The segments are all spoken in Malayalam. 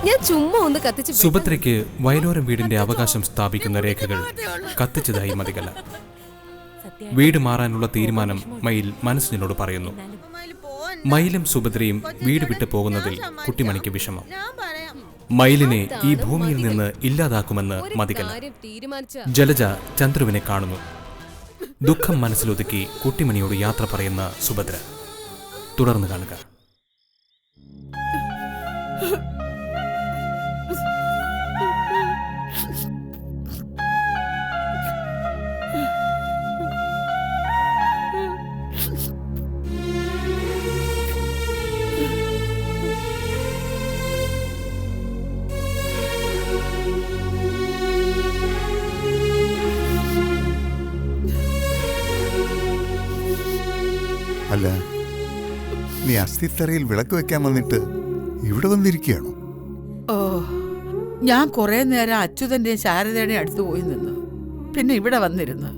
ഞാൻ ചുമ്മാ ഒന്ന് കത്തിച്ചു. സുഭദ്രയ്ക്ക് വയലോരം വീടിന്റെ അവകാശം സ്ഥാപിക്കുന്ന രേഖകൾ കത്തിച്ചതായി മതികല. വീട് മാറാനുള്ള തീരുമാനം മയിൽ മനസ്സിനോട് പറയുന്നു. മയിലും സുഭദ്രയും വീട് വിട്ടു പോകുന്നതിൽ കുട്ടിമണിക്ക് വിഷമം. മയിലിനെ ഈ ഭൂമിയിൽ നിന്ന് ഇല്ലാതാക്കുമെന്ന് മതികല. ജലജ ചന്ദ്രുവിനെ കാണുന്നു. ദുഃഖം മനസ്സിലൊതുക്കി കുട്ടിമണിയോട് യാത്ര പറയുന്ന സുഭദ്ര. തുടർന്ന് കാണുക. അല്ല, നീ അസ്ഥിത്തറയിൽ വിളക്ക് വെക്കാൻ വന്നിട്ട് ഇവിടെ വന്നിരിക്കുകയാണോ? ഓ, ഞാൻ കുറെ നേരം അച്യുതന്റെയും ശാരദയുടെയും അടുത്ത് പോയി നിന്നു. പിന്നെ ഇവിടെ വന്നിരുന്നു.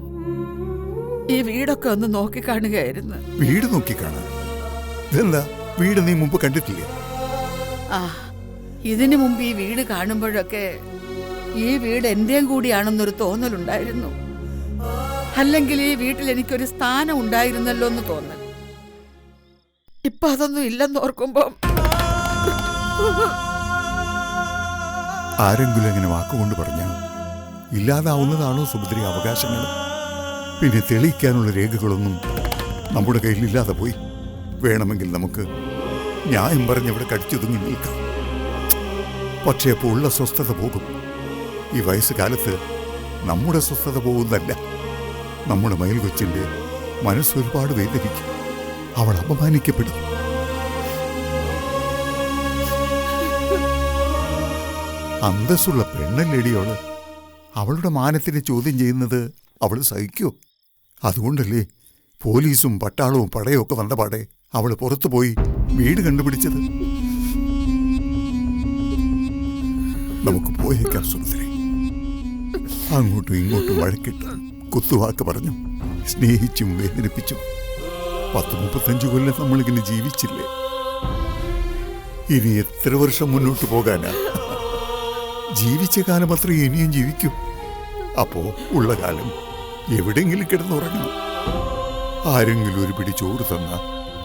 ഈ വീടൊക്കെ ഒന്ന് നോക്കിക്കാണുകയായിരുന്നു. വീട് നോക്കിക്കാണാൻ? ഇതെന്താ, വീട് നീ മുമ്പ് കണ്ടിട്ടില്ലേ? ആ, ഇതിനു മുമ്പ് ഈ വീട് കാണുമ്പോഴൊക്കെ ഈ വീട് എന്റെയും കൂടിയാണെന്നൊരു തോന്നലുണ്ടായിരുന്നു. അല്ലെങ്കിൽ ഈ വീട്ടിൽ എനിക്കൊരു സ്ഥാനം ഉണ്ടായിരുന്നല്ലോ എന്ന് തോന്നൽ. ഇപ്പൊ അതൊന്നും ഇല്ലെന്നോർക്കുമ്പോ ആരെങ്കിലും അങ്ങനെ വാക്കുകൊണ്ട് പറഞ്ഞാൽ ഇല്ലാതാവുന്നതാണോ സുഭദ്ര അവകാശങ്ങൾ? പിന്നെ തെളിയിക്കാനുള്ള രേഖകളൊന്നും നമ്മുടെ കയ്യിലില്ലാതെ പോയി. വേണമെങ്കിൽ നമുക്ക് ന്യായം പറഞ്ഞവിടെ കടിച്ചൊതുങ്ങി നിൽക്കാം. പക്ഷേ അപ്പോൾ ഉള്ള സ്വസ്ഥത പോകും. ഈ വയസ്സുകാലത്ത് നമ്മുടെ സ്വസ്ഥത പോകുന്നതല്ല. നമ്മുടെ മയിൽ കൊച്ചിൻ്റെ മനസ്സൊരുപാട് വേദനിക്കും. അവൾ അപമാനിക്കപ്പെടും. അന്തസ്സുള്ള പെണ്ണല്ലേടിയോള്. അവളുടെ മാനത്തിനെ ചോദ്യം ചെയ്യുന്നത് അവൾ സഹിക്കോ? അതുകൊണ്ടല്ലേ പോലീസും പട്ടാളവും പടയും ഒക്കെ വന്ന പാടെ അവൾ പുറത്തു പോയി വീട് കണ്ടുപിടിച്ചത്. നമുക്ക് പോയേക്കാം സുഭദ്രേ. അങ്ങോട്ടും ഇങ്ങോട്ടും വഴക്കിട്ട് കുത്തുവാക്ക് പറഞ്ഞു, സ്നേഹിച്ചും വേദനിപ്പിച്ചും 10-35 കൊല്ലം നമ്മളിങ്ങനെ ജീവിച്ചില്ലേ? ഇനി എത്ര വർഷം മുന്നോട്ട് പോകാനാ? ജീവിച്ച കാലം അത്ര ഇനിയും ജീവിക്കും. അപ്പോ ഉള്ള കാലം എവിടെയെങ്കിലും കിടന്നുറങ്ങണം. ആരെങ്കിലും ഒരു പിടി ചോറ് തന്നാ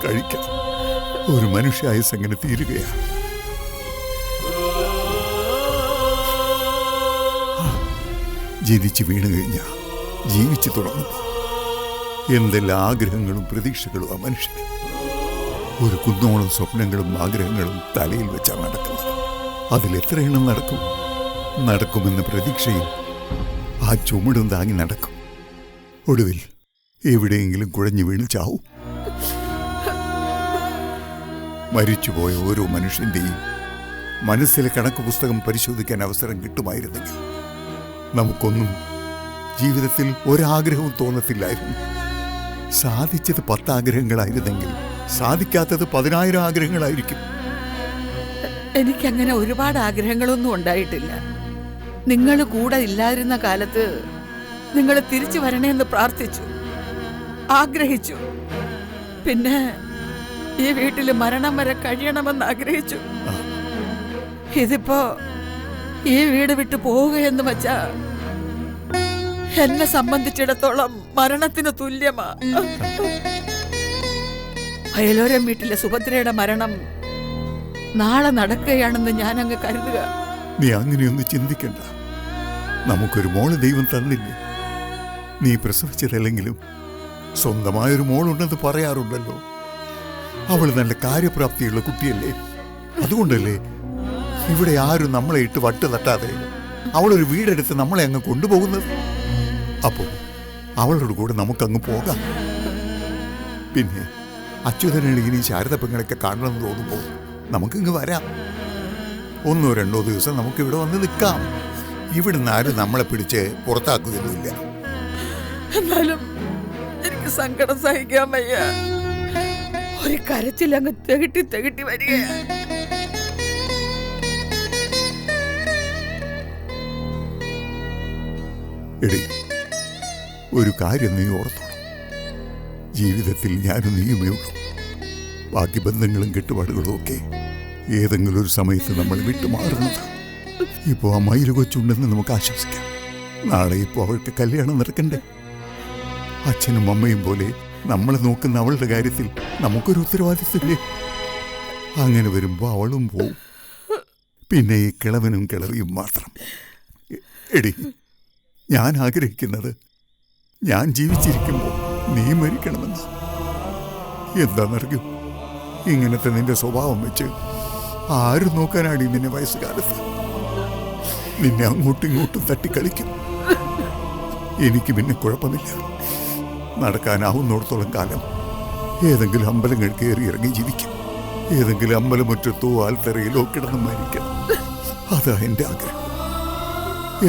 കഴിക്കാം. ഒരു മനുഷ്യായുസ് അങ്ങനെ തീരുകയാ. ജനിച്ച് വീണു കഴിഞ്ഞാ ജീവിച്ചു തുടങ്ങുന്നു. എന്തെല്ലാം ആഗ്രഹങ്ങളും പ്രതീക്ഷകളും ആ മനുഷ്യന്. ഒരു കുന്നോളം സ്വപ്നങ്ങളും ആഗ്രഹങ്ങളും തലയിൽ വെച്ചാണ് നടക്കുന്നത്. അതിലെത്ര എണ്ണം നടക്കുമെന്ന പ്രതീക്ഷയിൽ ആ ചുമടും താങ്ങി നടക്കും. ഒടുവിൽ എവിടെയെങ്കിലും കുഴഞ്ഞു വീണ് ചാവും. മരിച്ചുപോയ ഓരോ മനുഷ്യന്റെയും മനസ്സിലെ കണക്ക് പുസ്തകം പരിശോധിക്കാൻ അവസരം കിട്ടുമായിരുന്നെങ്കിൽ നമുക്കൊന്നും ജീവിതത്തിൽ ഒരാഗ്രഹവും തോന്നത്തില്ലായിരുന്നു. സാധിച്ചത് 10 ആഗ്രഹങ്ങളായിരുന്നെങ്കിൽ സാധിക്കാത്തത് 10,000 ആഗ്രഹങ്ങളായിരിക്കും. എനിക്കങ്ങനെ ഒരുപാട് ആഗ്രഹങ്ങളൊന്നും ഉണ്ടായിട്ടില്ല. നിങ്ങൾ കൂടെ ഇല്ലാതിരുന്ന കാലത്ത് നിങ്ങൾ തിരിച്ചു വരണേന്ന് പ്രാർത്ഥിച്ചു, ആഗ്രഹിച്ചു. പിന്നെ ഈ വീട്ടിൽ മരണം വരെ കഴിയണമെന്ന് ആഗ്രഹിച്ചു. ഇതിപ്പോ ഈ വീട് വിട്ടു പോവുകയെന്ന് വെച്ചാ എന്നെ സംബന്ധിച്ചിടത്തോളം മരണത്തിന് തുല്യമാ. അയലോരം വീട്ടിലെ സുഭദ്രയുടെ മരണം നാളെ നടക്കുകയാണെന്ന് ഞാൻ അങ്ങ് കരുതുക. നീ അങ്ങനെയൊന്നും ചിന്തിക്കണ്ട. നമുക്കൊരു മോള് ദൈവം തന്നില്ലേ? നീ പ്രസവിച്ചതല്ലെങ്കിലും സ്വന്തമായൊരു മോളുണ്ടെന്ന് പറയാറുണ്ടല്ലോ. അവൾ നല്ല കാര്യപ്രാപ്തിയുള്ള കുട്ടിയല്ലേ? അതുകൊണ്ടല്ലേ ഇവിടെ ആരും നമ്മളെ ഇട്ട് വട്ട് തട്ടാതെ അവളൊരു വീടെടുത്ത് നമ്മളെ അങ്ങ് കൊണ്ടുപോകുന്നത്. അപ്പോ അവളുടെ കൂടെ നമുക്കങ്ങ് പോകാം. പിന്നെ അച്യുതനെഴുതി ശാരദ പെങ്ങളൊക്കെ കാണണമെന്ന് തോന്നുമ്പോൾ നമുക്കിങ്ങ് വരാം. 1-2 ദിവസം നമുക്കിവിടെ വന്ന് നിൽക്കാം. ഇവിടുന്ന് ആരും നമ്മളെ പിടിച്ച് പുറത്താക്കുകയൊന്നുമില്ല. എന്നാലും എനിക്ക് സങ്കടം സഹിക്കാൻ വയ്യ. ഒരു കരച്ചിൽ അങ്ങ് തികട്ടി വരികയാ. എടി, ഒരു കാര്യം നീ ഓർത്തോണം. ജീവിതത്തിൽ ഞാനും നീയുമേ ഉള്ളൂ. ബാക്കി ബന്ധങ്ങളും കെട്ടുപാടുകളും ഒക്കെ ഏതെങ്കിലും ഒരു സമയത്ത് നമ്മൾ വിട്ടുമാറുന്നത്. ഇപ്പോൾ ആ മയിൽ കൊച്ചുണ്ടെന്ന് നമുക്ക് ആശ്വസിക്കാം. നാളെ ഇപ്പോൾ അവൾക്ക് കല്യാണം നടക്കണ്ടേ? അച്ഛനും അമ്മയും പോലെ നമ്മളെ നോക്കുന്ന അവളുടെ കാര്യത്തിൽ നമുക്കൊരു ഉത്തരവാദിത്വമില്ലേ? അങ്ങനെ വരുമ്പോൾ അവളും പോവും. പിന്നെ ഈ കിളവനും കിളവിയും മാത്രം. എടി, ഞാൻ ആഗ്രഹിക്കുന്നത് ഞാൻ ജീവിച്ചിരിക്കുമ്പോൾ നീ മരിക്കണമെന്ന്. എന്താണെന്നറിയൂ, ഇങ്ങനത്തെ നിന്റെ സ്വഭാവം വെച്ച് ആരും നോക്കാനാടി നിന്നെ വയസ്സുകാലത്ത്? നിന്നെ അങ്ങോട്ടും ഇങ്ങോട്ടും തട്ടിക്കളിക്കും. എനിക്ക് പിന്നെ കുഴപ്പമില്ല. നടക്കാനാവുന്നിടത്തോളം കാലം ഏതെങ്കിലും അമ്പലങ്ങൾ കയറി ഇറങ്ങി ജീവിക്കും. ഏതെങ്കിലും അമ്പലമുറ്റത്തോ ആൽത്തറയിലോ കിടന്ന് മരിക്കണം. അതാ എൻ്റെ ആഗ്രഹം.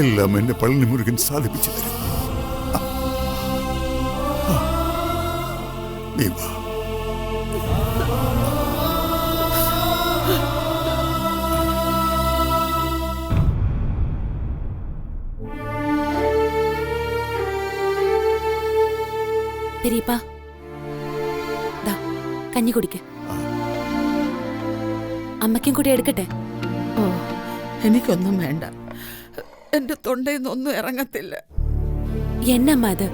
എല്ലാം എന്നെ പളനി മുരുകൻ സാധിപ്പിച്ചു തരും. നീ വാ. പെരീപ്പ, ദാ കഞ്ഞി കുടിക്ക്. അമ്മയ്ക്കും കൂടി എടുക്കട്ടെ? ഓ, എനിക്കൊന്നും വേണ്ട. എന്റെ തൊണ്ടയിൽ നിന്നൊന്നും ഇറങ്ങത്തില്ല. എന്നമ്മ അത്?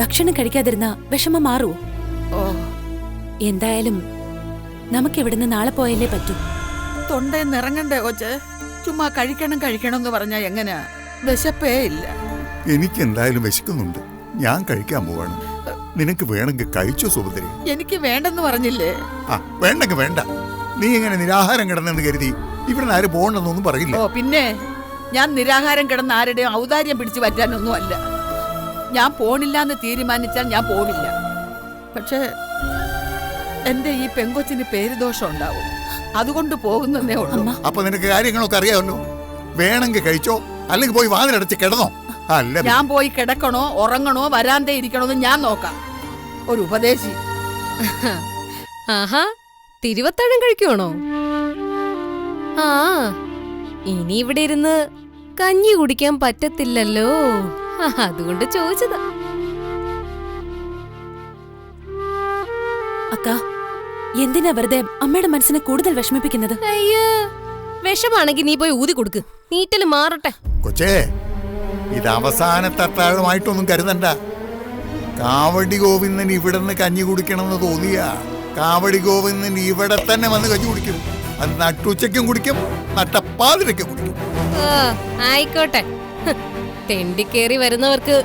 ഭക്ഷണം കഴിക്കാതിരുന്ന വിഷമം മാറുവോ? ഓ, എന്തായാലും നമുക്ക് ഇവിടുന്ന് നാളെ പോയല്ലേ പറ്റൂ. തൊണ്ടയിൽ നിന്ന് ഇറങ്ങണ്ടേ കൊച്ച്? ചുമ്മാ കഴിക്കണം കഴിക്കണം എന്ന് പറഞ്ഞാ എങ്ങനെയാ? വിശപ്പേ ഇല്ല. എനിക്ക് എന്തായാലും വിശക്കുന്നുണ്ട്. ഞാൻ കഴിക്കാൻ പോവാണ്. നിനക്ക് വേണമെങ്കിൽ കഴിച്ചോ സുഭദ്രേ. എനിക്ക് വേണ്ടെന്ന് പറഞ്ഞില്ലേ? വേണ്ടെങ്കിൽ വേണ്ട. നീ ഇങ്ങനെ നിരാഹാരം കിടന്നെന്ന് കരുതി ഇവിടുന്ന് ആരും പോകണമെന്നൊന്നും പറയില്ല. ഓ, പിന്നെ ഞാൻ നിരാഹാരം കിടന്ന് ആരുടെയും ഔദാര്യം പിടിച്ചു പറ്റാനൊന്നും അല്ല. ഞാൻ പോണില്ലാന്ന് തീരുമാനിച്ചാൽ ഞാൻ പോവില്ല. പക്ഷെ എന്റെ ഈ പെങ്കൊച്ചിന് പേരുദോഷം ഉണ്ടാവും. അതുകൊണ്ട് പോകുന്നതേ ഉള്ളൂ. അപ്പൊ നിനക്ക് കാര്യങ്ങളൊക്കെ അറിയാമല്ലോ. വേണമെങ്കിൽ കഴിച്ചോ, അല്ലെങ്കിൽ പോയി വാതിലടച്ച് കിടന്നോ. അല്ല, ഞാൻ പോയി കിടക്കണോ ഉറങ്ങണോ വരാന്തേ ഇരിക്കണോന്ന് ഞാൻ നോക്കാം. ഒരു ഉപദേശി. ആഹാ, തിരുവത്താഴം കഴിക്കുവാണോ? ആ, ഇനി ഇവിടെ ഇരുന്ന് കഞ്ഞി കുടിക്കാൻ പറ്റത്തില്ലല്ലോ, അതുകൊണ്ട് ചോദിച്ചതാ. അക്ക, എന്തിനാ വെറുതെ അമ്മയുടെ മനസ്സിനെ കൂടുതൽ വിഷമിപ്പിക്കുന്നത്? അയ്യോ, വിഷമാണെങ്കിൽ നീ പോയി ഊതി കൊടുക്ക്, നീറ്റല് മാറട്ടെ. കൊച്ചേ, ഇത് അവസാനത്തെ അത്താഴമായിട്ടൊന്നും കരുതണ്ട. കാവടി ഗോവിന്ദൻ ഇവിടെ നിന്ന് കഞ്ഞി കുടിക്കണമെന്ന് തോന്നിയ കാവടി ഗോവിന്ദൻ ഇവിടെ തന്നെ വന്ന് കഞ്ഞി കുടിക്കും. അത് നട്ടുച്ചയ്ക്കും കുടിക്കും, നട്ടപ്പാതിരയ്ക്കും കുടിക്കും. ആയിക്കോട്ടെ, തെണ്ടിക്കേറി വരുന്നവർക്ക്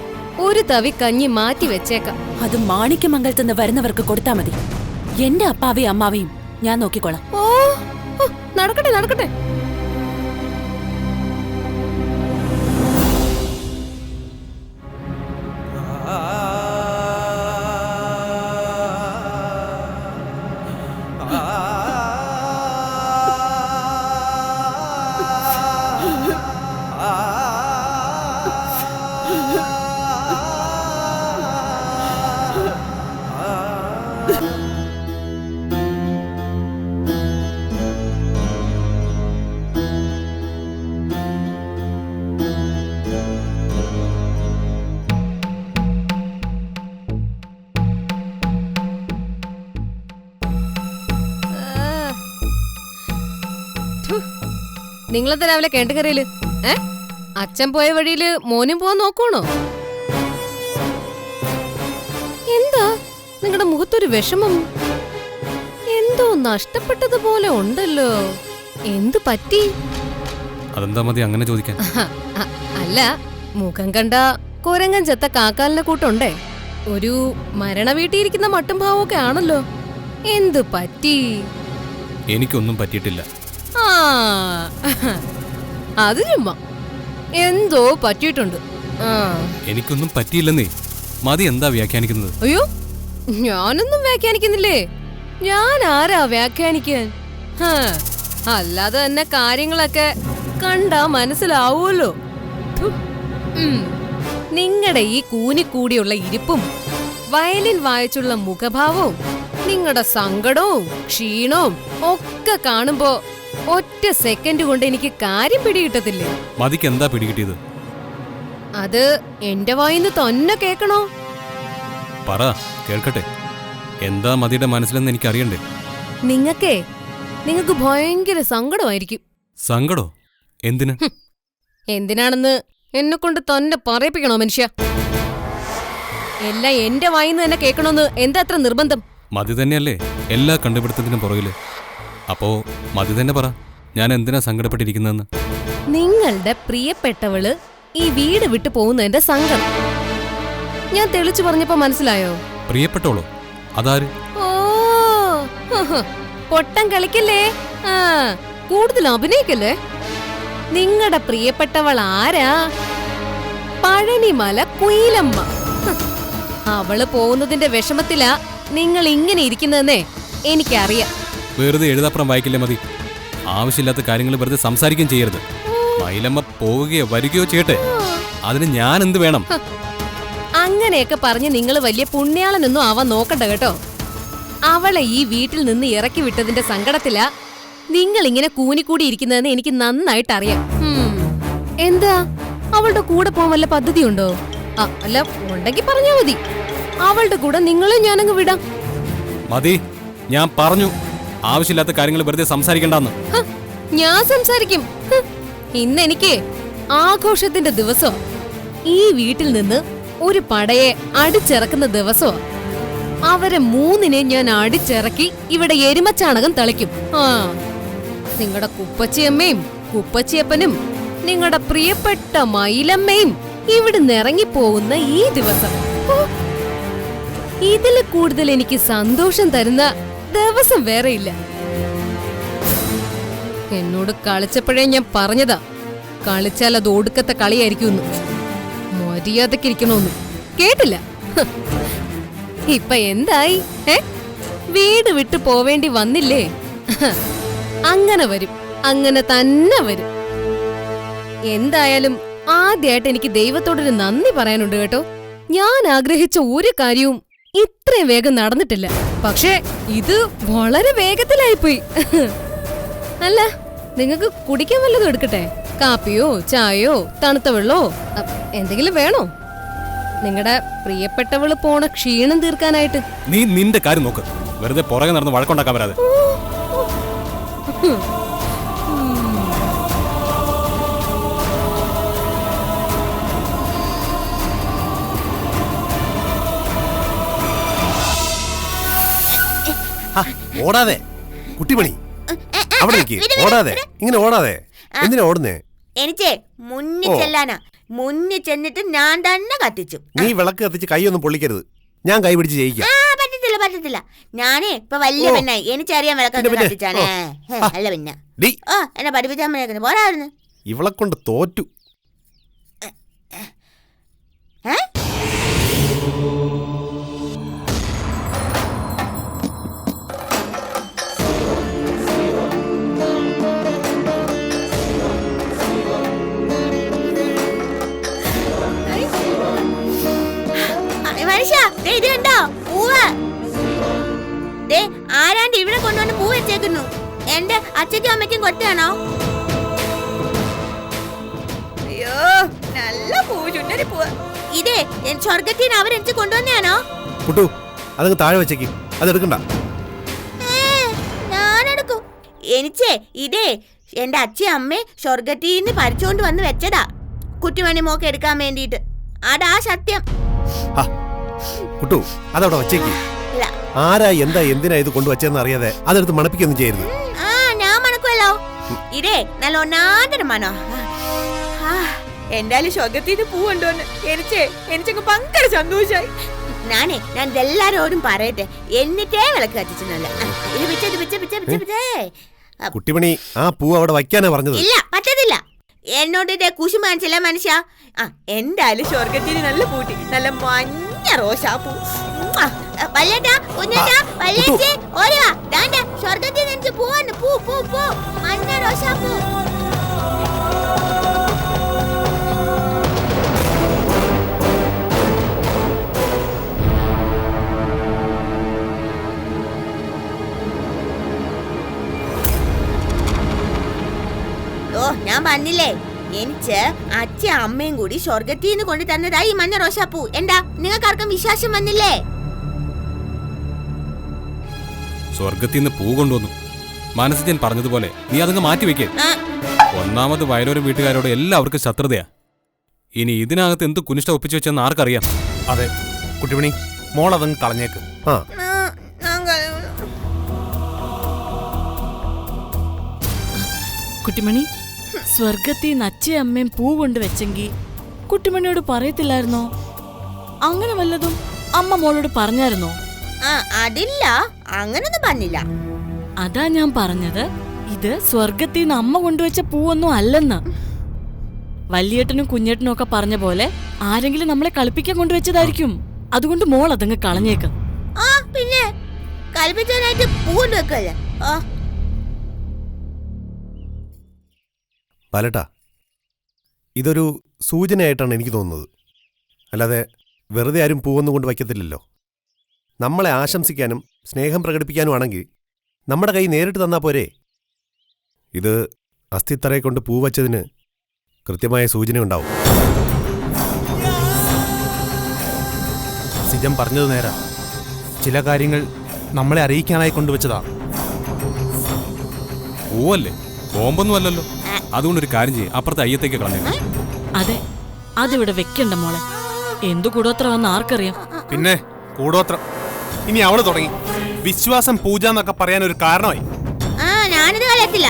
ഒരു തവി കഞ്ഞി മാറ്റി വെച്ചേക്കാം. അത് മാണിക്യമംഗലത്തുനിന്ന് വരുന്നവർക്ക് കൊടുത്താ മതി. എന്റെ അപ്പാവയും അമ്മാവയും ഞാൻ നോക്കിക്കോളാം. ഓ, നടക്കട്ടെ നടക്കട്ടെ. നിങ്ങളത്തെ രാവിലെ കേണ്ടുകറിയില് അച്ഛൻ പോയ വഴിയില് മോനും പോവാൻ നോക്കണോ? എന്താ നിങ്ങളുടെ മുഖത്തൊരു വിഷമം? എന്തോ നഷ്ടപ്പെട്ടതുപോലെ ഉണ്ടല്ലോ. എന്തു പറ്റി? അതെന്താ മതി അങ്ങനെ ചോദിക്കാൻ? അല്ല, മുഖം കണ്ട കുരങ്ങൻ ചെത്ത കാക്കാലിനെ കൂട്ടുണ്ടേ. ഒരു മരണ വീട്ടിയിരിക്കുന്ന മട്ടും ഭാവമൊക്കെ ആണല്ലോ. എന്തു പറ്റി? എനിക്കൊന്നും പറ്റിയിട്ടില്ല. ആ, അത് ചുമ്മാ എന്തോ പറ്റിയിട്ടുണ്ട്. എനിക്കൊന്നും പറ്റിയില്ലെന്നേ. മതി എന്താ വ്യാഖ്യാനിക്കുന്നത്? അയ്യോ, ഞാനൊന്നും വ്യാഖ്യാനിക്കുന്നില്ലേ. ഞാൻ ആരാ വ്യാഖ്യാനിക്കാൻ? അല്ലാതെ തന്നെ കാര്യങ്ങളൊക്കെ കണ്ടാ മനസ്സിലാവൂല്ലോ. നിങ്ങളുടെ ഈ കൂനിക്കൂടിയുള്ള ഇരിപ്പും വയലിൻ വായിച്ചുള്ള മുഖഭാവവും നിങ്ങളുടെ സങ്കടവും ക്ഷീണവും ഒക്കെ കാണുമ്പോ ഒറ്റ സെക്കൻഡ് കൊണ്ട് എനിക്ക് കാര്യം പിടികിട്ടത്തില്ലേ? മതിക്ക് എന്താ പിടികിട്ടിയത്? അത് എന്റെ വായിന്ന് തന്നെ കേക്കണോ? പറ, കേൾക്കട്ടെ. എന്താ മതിയുടെ മനസ്സിലെന്ന് എനിക്കറിയണ്ടേ? നിങ്ങക്കേ നിങ്ങൾക്ക് ഭയങ്കര സങ്കടമായിരിക്കും. സങ്കടോ? എന്തിന്? എന്തിനാണെന്ന് എന്നെ കൊണ്ട് തന്നെ പറയിപ്പിക്കണോ മനുഷ്യ? എല്ലാം എന്റെ വായിന്ന് തന്നെ കേൾക്കണമെന്ന് എന്താ അത്ര നിർബന്ധം? മതി തന്നെയല്ലേ എല്ലാ കണ്ടുപിടുത്തത്തിനും പുറകില്. അപ്പോ മതി തന്നെ പറ, ഞാൻ എന്തിനാ സങ്കടപ്പെട്ടിരിക്കുന്നതെന്ന്. നിങ്ങളുടെ പ്രിയപ്പെട്ടവള് ഈ വീട് വിട്ടു പോകുന്നതിന്റെ സങ്കടം ഞാൻ തെളിച്ചു പറഞ്ഞപ്പോ മനസ്സിലായോ? പ്രിയപ്പെട്ടോളോ? അതാര്? ഓ, പൊട്ടം കളിക്കല്ലേ, കൂടുതൽ അഭിനയിക്കല്ലേ. നിങ്ങളുടെ പ്രിയപ്പെട്ടവൾ ആരാ? പഴനിമല കുയിലമ്മ. അവള് പോകുന്നതിന്റെ വിഷമത്തിലാ നിങ്ങൾ ഇങ്ങനെ ഇരിക്കുന്നതെന്നേ എനിക്കറിയാം. വെറുതെ എഴുതാപ്പുറം വായിക്കില്ലേ മതി. ആവശ്യമില്ലാത്ത കാര്യങ്ങൾ വെറുതെ സംസാരിക്കുകയും ചെയ്യരുത്. മയിലമ്മ പോവുകയോ വരികയോ ചെയ്യട്ടെ, അതിന് ഞാൻ എന്ത് വേണം? അങ്ങനെയൊക്കെ പറഞ്ഞ് നിങ്ങൾ വലിയ പുണ്യാളനൊന്നും ആവാൻ നോക്കണ്ട കേട്ടോ. അവളെ ഈ വീട്ടിൽ നിന്ന് ഇറക്കി വിട്ടതിന്റെ സങ്കടത്തിലാ നിങ്ങൾ ഇങ്ങനെ കൂനിക്കൂടി ഇരിക്കുന്നതെന്ന് എനിക്ക് നന്നായിട്ട് അറിയാം. എന്താ, അവളുടെ കൂടെ പോകാൻ വല്ല പദ്ധതിയുണ്ടോ? അല്ല, ഉണ്ടെങ്കിൽ പറഞ്ഞാ മതി. അവളുടെ കൂടെ നിങ്ങളെ ഞാനങ്ങ് വിടാം. മതി, ഞാൻ പറഞ്ഞു ആവശ്യമില്ലാത്ത കാര്യങ്ങൾ വെറുതെ സംസാരിക്കണ്ടെന്ന്. ഞാൻ സംസാരിക്കും. ഇന്ന് എനിക്ക് ആഘോഷത്തിന്റെ ദിവസോ, ഈ വീട്ടിൽ നിന്ന് ഒരു പടയെ അടിച്ചിറക്കുന്ന ദിവസോ. അവരെ മൂന്നിനെ ഞാൻ അടിച്ചിറക്കി ഇവിടെ എരുമച്ചാണകം തളിക്കും. നിങ്ങളുടെ കുപ്പച്ചിയമ്മയും കുപ്പച്ചിയപ്പനും നിങ്ങളുടെ പ്രിയപ്പെട്ട മയിലമ്മയും ഇവിടുന്ന് ഇറങ്ങിപ്പോകുന്ന ഈ ദിവസം, ഇതില് കൂടുതൽ എനിക്ക് സന്തോഷം തരുന്ന ദിവസം വേറെയില്ല. എന്നോട് കളിച്ചപ്പോഴേ ഞാൻ പറഞ്ഞതാ, കളിച്ചാൽ അത് ഒടുക്കത്തെ കളിയായിരിക്കും. മര്യാദക്കിരിക്കണോന്ന് കേട്ടില്ല. ഇപ്പൊ എന്തായി? വീട് വിട്ടു പോവേണ്ടി വന്നില്ലേ? അങ്ങനെ വരും, അങ്ങനെ തന്നെ വരും. എന്തായാലും ആദ്യമായിട്ട് എനിക്ക് ദൈവത്തോടൊരു നന്ദി പറയാനുണ്ട് കേട്ടോ. ഞാൻ ആഗ്രഹിച്ച ഒരു കാര്യവും ഇത്രയും വേഗം നടന്നിട്ടില്ല. പക്ഷേ ഇത് വളരെ വേഗത്തിലായിപ്പോയി. അല്ല, നിങ്ങൾക്ക് കുടിക്കാൻ വല്ലതും എടുക്കട്ടെ? കാപ്പിയോ ചായയോ തണുത്ത വെള്ളോ എന്തെങ്കിലും വേണോ? നിങ്ങളുടെ പ്രിയപ്പെട്ടവള് പോണ ക്ഷീണം തീർക്കാനായിട്ട്. നീ നിന്റെ കാര്യം നോക്ക്, വെറുതെ പുറകെ നടന്ന് വഴക്കുണ്ടാക്കാൻ വരാതെ. ഓടാതെ കുട്ടിമണി, അവിടെ ഓടാതെ, ഇങ്ങനെ ഓടാതെ. എന്തിനാ ഓടുന്നേ? എനിക്ക് മുന്നിൽ ചെല്ലാനാ. മുന്നിൽ ചെന്നിട്ട് ഞാൻ തന്നെ കത്തിച്ചു. നീ വിളക്ക് കത്തിച്ച് കൈയൊന്നും പൊള്ളിക്കരുത്, ഞാൻ കൈ പിടിച്ച് ജയിക്കാം. പറ്റത്തില്ല പറ്റത്തില്ല, ഞാനേ ഇപ്പൊ വലിയ പെണ്ണായി, എനിക്കറിയാൻ വിളക്ക് കത്തിച്ചാണേ. അല്ല പിന്നെ എന്നെ പഠിപ്പിച്ചാൽ പോരായിരുന്നു. ഇവളെ കൊണ്ട് തോറ്റു. ഇത് കണ്ടോ പൂവ്? ആരാണ്ട് ഇവിടെ കൊണ്ടുവന്ന് പൂ വെച്ചേക്കുന്നു. എന്റെ അച്ഛനും അമ്മയ്ക്കും കൊടുത്താണോ? അയ്യോ, നല്ല പൂ, ചുണ്ടരി പൂവ്. ഇതേ സ്വർഗത്തിന് അവരെനിക്ക് കൊണ്ടുവന്നാണോ? കുട്ടു, അതങ്ങ് താഴെ വെച്ചേക്ക്, അതെടുക്കണ്ട. ഞാനെടുക്കും. എനിച്ചേ ഇതേ എന്റെ അച്ഛയും അമ്മേ സ്വർഗത്തിന് പരിച്ചോണ്ട് വന്ന് വെച്ചതാ, കുട്ടിമണി മോക്ക് എടുക്കാൻ വേണ്ടിട്ട്. അതാ സത്യം. കുട്ടു, അതവിടെ വച്ചേക്ക്. ആരാ എന്താ എന്തിനാ ഇത് കൊണ്ടുവച്ചെന്ന് അറിയാതെ അതെടുത്ത് മണപ്പിക്കൊന്നും ചെയ്യരുത്. ഞാൻ മണക്കുമല്ലോ. ഇതേ നല്ല ഒന്നാന്തര മണോ. എന്തായാലും സ്വർഗത്തിന് പൂ കൊണ്ടുവന്ന് എനിക്കങ്ങ് ഭയങ്കര സന്തോഷായി. ഞാൻ എല്ലാരോടും പറയട്ടെ, എന്നിട്ടേ വിളക്ക് കത്തിച്ചെന്നല്ല. കുട്ടിമണി, ആ പൂ അവിടെ വയ്ക്കാനാ പറഞ്ഞത്. ഇല്ല, പറ്റത്തില്ല. എന്നോട് ഇതേ കുശും കാണിച്ചില്ല മനുഷ്യ. എന്തായാലും സ്വർഗത്തിന് നല്ല പൂട്ടി, നല്ല മഞ്ഞ റോസാപ്പൂ. വല്യേട്ടാ, കുഞ്ഞേട്ടാ, വല്യേച്ചി, ഓടിവാ. ദാണ്ടെ സ്വർഗത്തിന് എനിക്ക് പൂവാണ്. പൂ പൂ പൂ, മഞ്ഞ റോസാപ്പൂ. ഞാൻ പറഞ്ഞില്ലേ, എനിക്ക് അച്ഛൻ അമ്മയും കൂടി സ്വർഗത്തിന്ന് കൊണ്ട് തന്നതായി ഈ മഞ്ഞ റോസാപ്പൂ. എന്താ നിങ്ങൾക്കാർക്കും വിശ്വാസം വന്നില്ലേ? സ്വർഗത്തിന്ന് പൂ കൊണ്ടുവന്നു, മനസ്സിജൻ പറഞ്ഞതുപോലെ നീ അതങ്ങ് മാറ്റിവെക്കേ. ഒന്നാമത് വയലോരം വീട്ടുകാരോട് എല്ലാവർക്കും ശത്രുതയാ. ഇനി ഇതിനകത്ത് എന്ത് കുനിഷ്ട ഒപ്പിച്ചു വെച്ചെന്ന് ആർക്കറിയാം. അതെ കുട്ടിമണി, മോൾ അതങ്ങ് കളഞ്ഞേക്ക്. ആ കുട്ടിമണി, സ്വർഗത്തിൽ നിന്ന് അച്ഛയും അമ്മയും പൂ കൊണ്ടുവച്ചെങ്കി കുട്ടിമണിയോട് പറയത്തില്ലായിരുന്നോ? അങ്ങനെ വല്ലതും അമ്മ മോളോട് പറഞ്ഞായിരുന്നോ? അതില്ല, അങ്ങനൊന്നും പറഞ്ഞില്ല. അതാ ഞാൻ പറഞ്ഞത്, ഇത് സ്വർഗത്തിൽ നിന്ന് അമ്മ കൊണ്ടുവച്ച പൂവൊന്നും അല്ലെന്ന്. വല്യേട്ടനും കുഞ്ഞേട്ടനും ഒക്കെ പറഞ്ഞ പോലെ ആരെങ്കിലും നമ്മളെ കളിപ്പിക്കാൻ കൊണ്ടുവച്ചതായിരിക്കും. അതുകൊണ്ട് മോൾ അതങ്ങ് കളഞ്ഞേക്ക്. പിന്നെ കളിപ്പിച്ചാനായിട്ട് പൂ കൊണ്ടുവെക്കല്ലേ? ബാലേട്ടാ, ഇതൊരു സൂചനയായിട്ടാണ് എനിക്ക് തോന്നുന്നത്. അല്ലാതെ വെറുതെ ആരും പൂവൊന്നും കൊണ്ട് വയ്ക്കത്തില്ലല്ലോ. നമ്മളെ ആശംസിക്കാനും സ്നേഹം പ്രകടിപ്പിക്കാനും ആണെങ്കിൽ നമ്മുടെ കൈ നേരിട്ട് തന്നാ പോരെ. ഇത് അസ്ഥിത്തറയെ കൊണ്ട് പൂ വച്ചതിന് കൃത്യമായ സൂചന ഉണ്ടാവും. സിജം പറഞ്ഞത് നേരാ. ചില കാര്യങ്ങൾ നമ്മളെ അറിയിക്കാനായി കൊണ്ടുവച്ചതാ. പൂവല്ലേ, ബോംബൊന്നും അല്ലല്ലോ. അതുകൊണ്ടൊരു കാര്യം ചെയ്യും, അപ്പുറത്തെ അയ്യത്തേക്ക് കളഞ്ഞേക്കാം. അതെ, അതിവിടെ വെക്കണ്ട മോളെ. എന്തു കൂടോത്രമെന്ന് ആർക്കറിയാം. പിന്നെ കൂടോത്രം ഇനി അവള് തുടങ്ങി. വിശ്വാസം പൂജ എന്നൊക്കെ പറയാൻ ഒരു കാരണമായി. ഞാനിത് കളയത്തില്ല.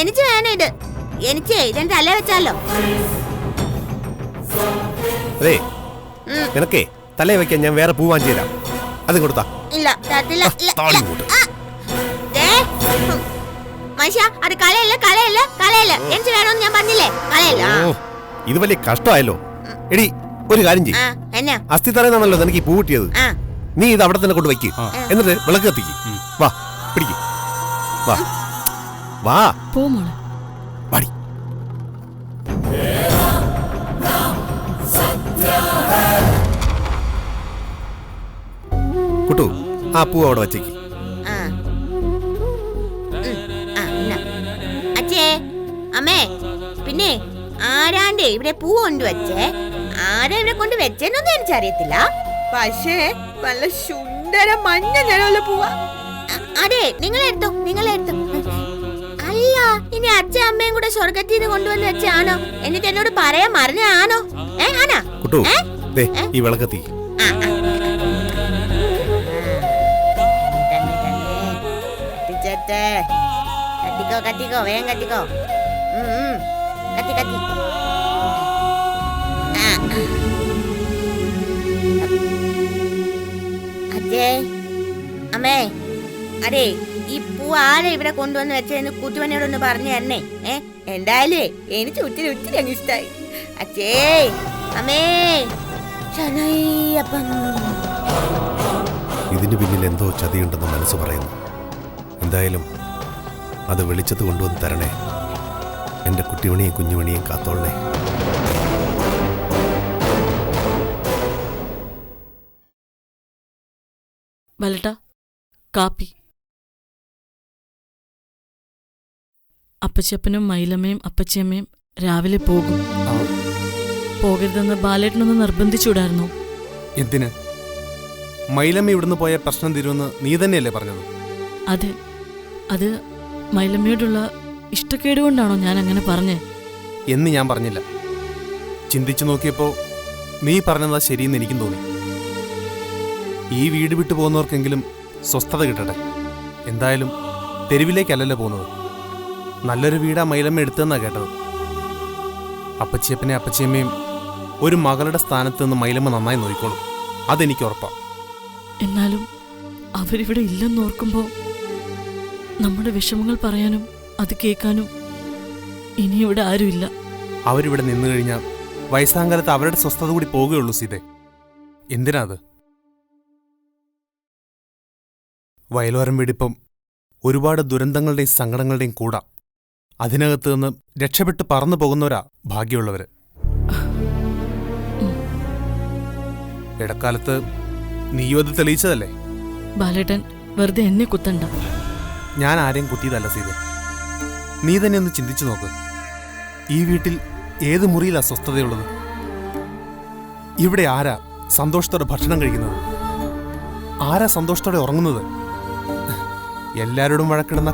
എനിക്ക് വേണം ഇത്. എനിക്ക് ഇതെന്റെ തല വെച്ചാലോ. അതെ, നിനക്കേ തലേ വെക്കാൻ ഞാൻ വേറെ പൂ വാങ്ങിച്ചു തരാം. അത് കൊടുത്താ. ഇല്ല, തരത്തില്ല. മനുഷ്യ, അത് കളയല്ല, കളയല്ല, കളയല്ല. എനിക്ക് വേണമെന്ന് ഞാൻ പറഞ്ഞില്ലേ, കളയല്ല. ഇത് വലിയ കഷ്ടമായല്ലോ. എടി, ഒരു കാര്യം ചെയ്യ്. എന്നാ അസ്ഥിത്തറയെന്നാണല്ലോ നിനക്ക് ഈ പൂ കിട്ടിയത്. നീ ഇത് അവിടെ തന്നെ കൊണ്ട് വയ്ക്ക്. എന്നിട്ട് വിളക്ക് കത്തിക്ക്. വാ, പിടിക്ക്. വാ വാ പോ മോളെ. വാടി. കുട്ടു, ആ പൂ അവിടെ വച്ചേക്ക്. അച്ഛേ, അമ്മേ, പിന്നെ ആരാണ്ടേ ഇവിടെ പൂ കൊണ്ടുവച്ചേ. ആരാ ഇവിടെ കൊണ്ട് വെച്ചെന്നൊന്നും എനിക്കറിയത്തില്ല. പക്ഷേ നല്ല സുന്ദര മഞ്ഞ നിറമുള്ള പൂവാ. അതെ, നിങ്ങളെടുത്തോ, നിങ്ങളെടുത്തോ. അല്ല, ഇനി അച്ഛൻ അമ്മയും കൂടെ സ്വർഗത്തിൽ നിന്ന് കൊണ്ടുവന്ന് വെച്ചാണോ? എന്നിട്ട് എന്നോട് പറയാൻ മറന്നാണോ? ആണോ? കുട്ടു, ദേ ഈ വിളക്ക് കത്തിക്ക്. കത്തിക്കോ, കത്തിക്കോ, വേഗം കത്തിക്കോ. കത്തി കത്തി. അച്ഛേ, അമ്മേ, അതെ, ഈ പൂ ആരെ ഇവിടെ കൊണ്ടുവന്ന് വെച്ചതെന്ന് കുട്ടുവനോടൊന്ന് പറഞ്ഞു തരണേ. എന്തായാലേ എനിക്ക് ഒത്തിരി ഒത്തിരി അങ്ങ് ഇഷ്ടായി. അച്ഛേ, അമ്മേ, ശരണയ്യപ്പൻ. ഇതിന് പിന്നിൽ എന്തോ ചതിയുണ്ടെന്ന് മനസ്സ് പറയുന്നു. എന്തായാലും അത് വെളിച്ചത്ത് കൊണ്ടുവന്ന് തരണേ. എൻ്റെ കുട്ടിമണിയും കുഞ്ഞുമണിയും കാത്തോളണേ. വലട്ട കാപ്പി. അപ്പച്ചപ്പനും മൈലമ്മയും അപ്പച്ചമ്മയും രാവിലെ പോകും. പോകരുതെന്ന് ബാലേട്ടനൊന്ന് നിർബന്ധിച്ചുവിടായിരുന്നു. എന്തിന്? മൈലമ്മ ഇവിടുന്ന് പോയ പ്രശ്നം തീരുമെന്ന് നീ തന്നെയല്ലേ പറഞ്ഞത്? അതെ, അത് മൈലമ്മയോടുള്ള ഇഷ്ടക്കേട് കൊണ്ടാണോ ഞാൻ അങ്ങനെ പറഞ്ഞേ? എന്ന് ഞാൻ പറഞ്ഞില്ല. ചിന്തിച്ചു നോക്കിയപ്പോൾ നീ പറഞ്ഞതാ ശരിയെന്ന് എനിക്കും തോന്നി. ഈ വീട് വിട്ടു പോകുന്നവർക്കെങ്കിലും സ്വസ്ഥത കിട്ടട്ടെ. എന്തായാലും തെരുവിലേക്കല്ലല്ലോ പോകുന്നത്. നല്ലൊരു വീടാ മൈലമ്മ എടുത്തെന്നാ കേട്ടത്. അപ്പച്ചിയപ്പനെ അപ്പച്ചിയമ്മയും ഒരു മകളുടെ സ്ഥാനത്ത് നിന്ന് മൈലമ്മ നന്നായി നോക്കിക്കോളും. അതെനിക്ക് ഉറപ്പാ. എന്നാലും അവരിവിടെ ഇല്ലെന്നോർക്കുമ്പോൾ നമ്മുടെ വിഷമങ്ങൾ പറയാനും അത് കേൾക്കാനും ഇനി ഇവിടെ ആരുമില്ല. അവരിവിടെ നിന്നു കഴിഞ്ഞാൽ വയസ്സാങ്കാലത്ത് അവരുടെ സ്വസ്ഥത കൂടി പോകുകയുള്ളൂ സീതേ. എന്തിനാ അത്? വയലോരം വീടിപ്പം ഒരുപാട് ദുരന്തങ്ങളുടെയും സങ്കടങ്ങളുടെയും കൂടാ. അതിനകത്ത് നിന്ന് രക്ഷപ്പെട്ട് പറന്നു പോകുന്നവരാ ഭാഗ്യമുള്ളവര്. ഇടക്കാലത്ത് നീയും അത് തെളിയിച്ചതല്ലേ? ബാലേട്ടൻ വെറുതെ എന്നെ കുത്തണ്ട. ഞാൻ ആരെയും കുത്തിയതല്ല സീതേ. നീ തന്നെ ഒന്ന് ചിന്തിച്ചു നോക്ക്. ഈ വീട്ടിൽ ഏത് മുറിയിലാ സ്വസ്ഥതയുള്ളത്? ഇവിടെ ആരാ സന്തോഷത്തോടെ ഭക്ഷണം കഴിക്കുന്നത്? ആരാ സന്തോഷത്തോടെ ഉറങ്ങുന്നത്? എല്ലാവരോടും വഴക്കിടുന്ന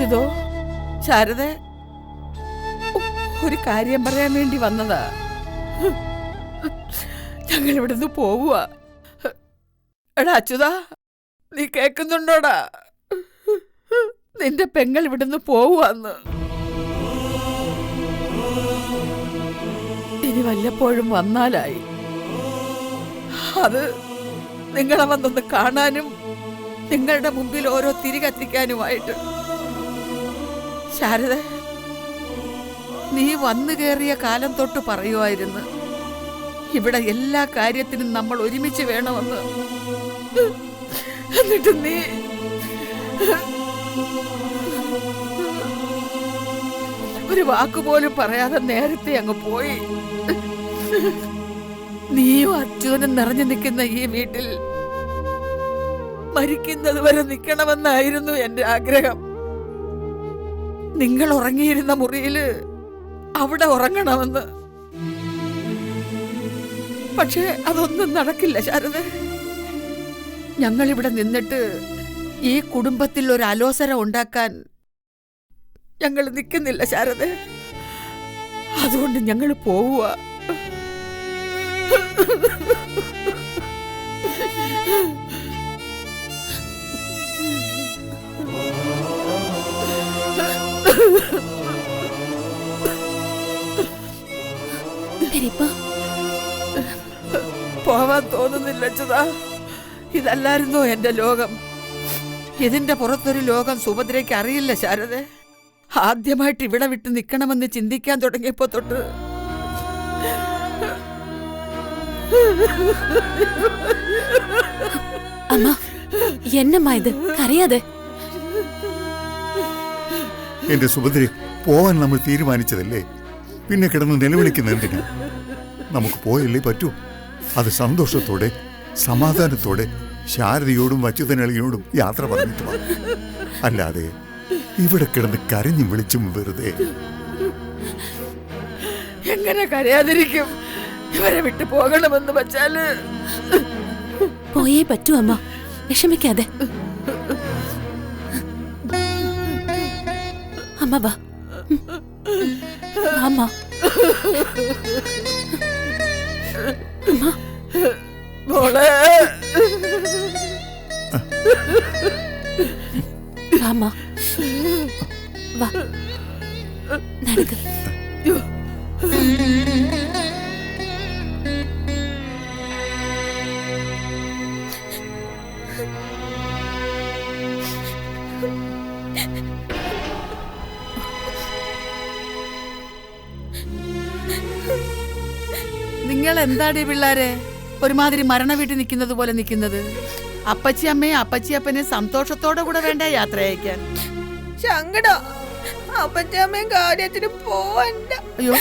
അച്യുതോ, ശാരദ, ഒരു കാര്യം പറയാൻ വേണ്ടി വന്നതാ. ഞങ്ങൾ ഇവിടുന്ന് പോവുക. എടാ അച്യുതാ, നീ കേക്കുന്നുണ്ടോടാ? നിന്റെ പെങ്ങൾ ഇവിടുന്ന് പോവുകന്ന്. ഇനി വല്ലപ്പോഴും വന്നാലായി. അത് നിങ്ങളെ വന്നൊന്ന് കാണാനും നിങ്ങളുടെ മുമ്പിൽ ഓരോ തിരി കത്തിക്കാനുമായിട്ട്. ശാരദ, നീ വന്നു കയറിയ കാലം തൊട്ട് പറയുമായിരുന്നു ഇവിടെ എല്ലാ കാര്യത്തിനും നമ്മൾ ഒരുമിച്ച് വേണമെന്ന്. എന്നിട്ട് നീ ഒരു വാക്കുപോലും പറയാതെ നേരത്തെ അങ്ങ് പോയി. നീയും അച്യുതനും നിറഞ്ഞു നിൽക്കുന്ന ഈ വീട്ടിൽ മരിക്കുന്നത് വരെ നിൽക്കണമെന്നായിരുന്നു എന്റെ ആഗ്രഹം. നിങ്ങൾ ഉറങ്ങിയിരുന്ന മുറിയില് അവിടെ ഉറങ്ങണമെന്ന്. പക്ഷേ അതൊന്നും നടക്കില്ല ശാരദ. ഞങ്ങളിവിടെ നിന്നിട്ട് ഈ കുടുംബത്തിൽ ഒരു അലോസരം ഉണ്ടാക്കാൻ ഞങ്ങൾ നിൽക്കുന്നില്ല ശാരദ. അതുകൊണ്ട് ഞങ്ങൾ പോവുക. പോവാൻ തോന്നുന്നില്ല അച്യുതാ. ഇതല്ലായിരുന്നോ എന്റെ ലോകം? ഇതിന്റെ പുറത്തൊരു ലോകം സുഭദ്രയ്ക്ക് അറിയില്ല ശാരദ. ആദ്യമായിട്ട് ഇവിടെ വിട്ട് നിൽക്കണമെന്ന് ചിന്തിക്കാൻ തുടങ്ങിയപ്പോ തൊട്ട് അമ്മ, എന്നമ്മ ഇത്? കരയാതെ. എന്റെ സുഭദ്ര, പോവാൻ നമ്മൾ തീരുമാനിച്ചതല്ലേ, പിന്നെ കിടന്ന് നിലവിളിക്കുന്ന എന്തിനാ? നമുക്ക് പോയല്ലേ പറ്റൂ. അത് സന്തോഷത്തോടെ സമാധാനത്തോടെ ശാരദയോടും അച്യുതനളിയോടും യാത്ര പറഞ്ഞിട്ട് വാ. അല്ലാതെ ഇവിടെ കിടന്ന് കരഞ്ഞും വിളിച്ചും വെറുതെ. എങ്ങനെ കരയാതിരിക്കും? ഇവരെ വിട്ടു പോകണമെന്ന് വച്ചാല് പോയേ പറ്റൂ അമ്മ, വിഷമിക്കാതെ. അമ്മ വാ. അമ്മ, മോളെ, അമ്മ വാ, നടക്ക്. നിങ്ങൾ എന്താടി പിള്ളാരെ ഒരുമാതിരി മരണ വീട്ടിൽ നിൽക്കുന്നത് പോലെ നിൽക്കുന്നത്? അപ്പച്ചി അമ്മയും അപ്പച്ചി അപ്പനെയും സന്തോഷത്തോടെ കൂടെ വേണ്ട യാത്ര അയക്കാൻ? സങ്കടം. അപ്പച്ചമ്മയും കാര്യത്തിന് പോവണ്ട. അയ്യോ,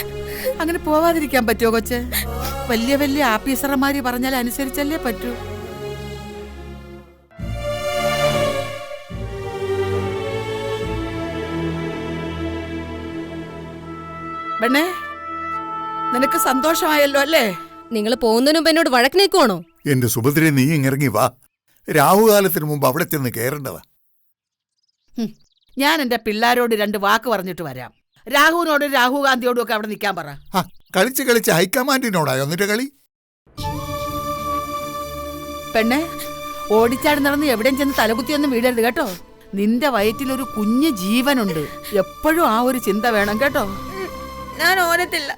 അങ്ങനെ പോവാതിരിക്കാൻ പറ്റുമോ കൊച്ചെ? വലിയ വലിയ ആഫീസർമാര് പറഞ്ഞാൽ അനുസരിച്ചല്ലേ പറ്റൂ. പെണ്ണേ, നിനക്ക് സന്തോഷമായല്ലോ അല്ലേ? നിങ്ങൾ പോകുന്നതിന് മുമ്പ് എന്നോട് വഴക്ക് നിൽക്കുവാണോ? എന്റെ സുഭദ്ര, നീ ഇറങ്ങി വാ. രാഹുകാലത്തിന് മുമ്പ് അവിടെ ചെന്ന് കയറേണ്ടതാ. ഞാൻ എന്റെ പിള്ളാരോട് 2 വാക്ക് പറഞ്ഞിട്ട് വരാം. രാഹുവിനോടും രാഹുൽ ഗാന്ധിയോടും ഒക്കെ അവിടെ നിൽക്കാൻ പറ. കളിച്ച് കളിച്ച് ഹൈക്കമാൻഡിനോടായോ എന്നിട്ട് കളി? പെണ്ണെ, ഓടിച്ചാടി നടന്ന് എവിടെയും ചെന്ന് തലകുത്തിയൊന്നും വീഴരുത് കേട്ടോ. നിന്റെ വയറ്റിലൊരു കുഞ്ഞു ജീവനുണ്ട്. എപ്പോഴും ആ ഒരു ചിന്ത വേണം കേട്ടോ. ഞാൻ ഓരത്തില്ല,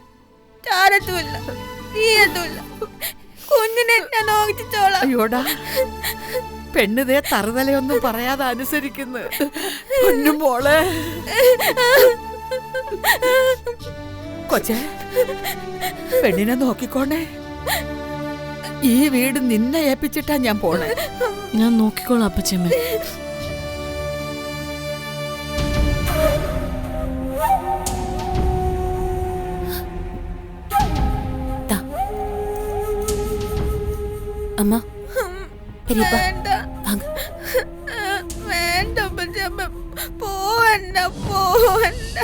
ചാരത്തുമില്ല, വീഴത്തുമില്ല. കുഞ്ഞിനെ ഞാൻ നോക്കിച്ചോളാം. അയ്യോടാ, പെണ്ണുതേ തറുതലയൊന്നും പറയാതെ അനുസരിക്കുന്നു. പൊന്നും മോളെ. കൊച്ചേ, പെണ്ണിനെ നോക്കിക്കോണേ. ഈ വീട് നിന്നെ ഏൽപ്പിച്ചിട്ടാ ഞാൻ പോണേ. ഞാൻ നോക്കിക്കോളാം അപ്പച്ചമ്മ. അമ്മ, പെരിയപ്പ, വേണ്ട, വാങ്ങ്. വേണ്ട അപ്പച്ചമ്മ, പോവണ്ട, പോവണ്ട.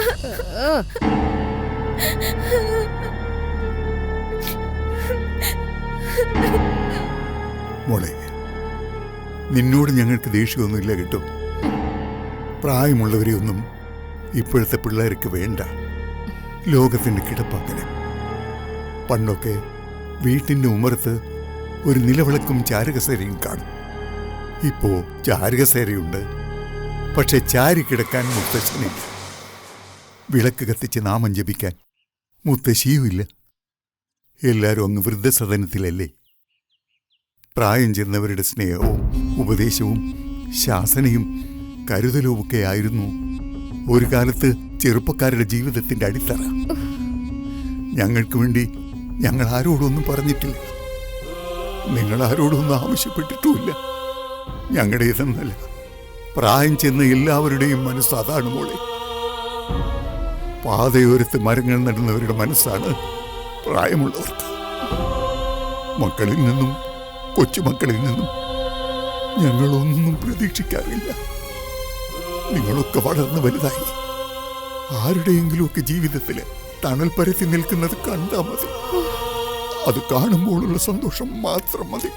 മോളെ, നിന്നോട് ഞങ്ങൾക്ക് ദേഷ്യമൊന്നുമില്ല കേട്ടോ. പ്രായമുള്ളവരെയൊന്നും ഇപ്പോഴത്തെ പിള്ളേർക്ക് വേണ്ട. ലോകത്തിൻ്റെ കിടപ്പങ്ങനെ. പണ്ടൊക്കെ വീട്ടിൻ്റെ ഉമ്മറത്ത് ഒരു നിലവിളക്കും ചാരുകസേരയും കാണും. ഇപ്പോ ചാരുകസേരയുണ്ട്, പക്ഷെ ചാരി കിടക്കാൻ മുത്തശ്ശനില്ല. വിളക്ക് കത്തിച്ച് നാമം ജപിക്കാൻ മുത്തശ്ശിയുമില്ല. എല്ലാവരും അങ്ങ് വൃദ്ധസദനത്തിലല്ലേ. പ്രായം ചെന്നവരുടെ സ്നേഹവും ഉപദേശവും ശാസനയും കരുതലുമൊക്കെ ആയിരുന്നു ഒരു കാലത്ത് ചെറുപ്പക്കാരുടെ ജീവിതത്തിന്റെ അടിത്തറ. ഞങ്ങൾക്ക് വേണ്ടി ഞങ്ങൾ ആരോടൊന്നും പറഞ്ഞിട്ടില്ല, നിങ്ങൾ ആരോടൊന്നും ആവശ്യപ്പെട്ടിട്ടുമില്ല. ഞങ്ങളുടേതെന്നല്ല, പ്രായം ചെന്ന എല്ലാവരുടെയും മനസ്സ് അതാണ് മോളെ. പാതയോരത്ത് മരങ്ങൾ നടുന്നവരുടെ മനസ്സാണ് പ്രായമുള്ളവർക്ക്. മക്കളിൽ നിന്നും കൊച്ചുമക്കളിൽ നിന്നും ഞങ്ങളൊന്നും പ്രതീക്ഷിക്കാറില്ല. നിങ്ങളൊക്കെ വളർന്നു വലുതായി ആരുടെയെങ്കിലുമൊക്കെ ജീവിതത്തിൽ തണൽ പരത്തി നിൽക്കുന്നത് കണ്ടാൽ മതി. അത് കാണുമ്പോഴുള്ള സന്തോഷം മാത്രം മതി.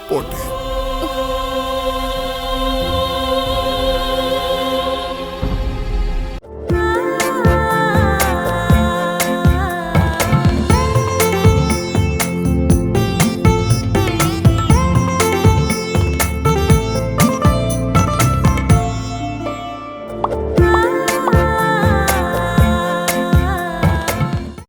പോട്ടെ.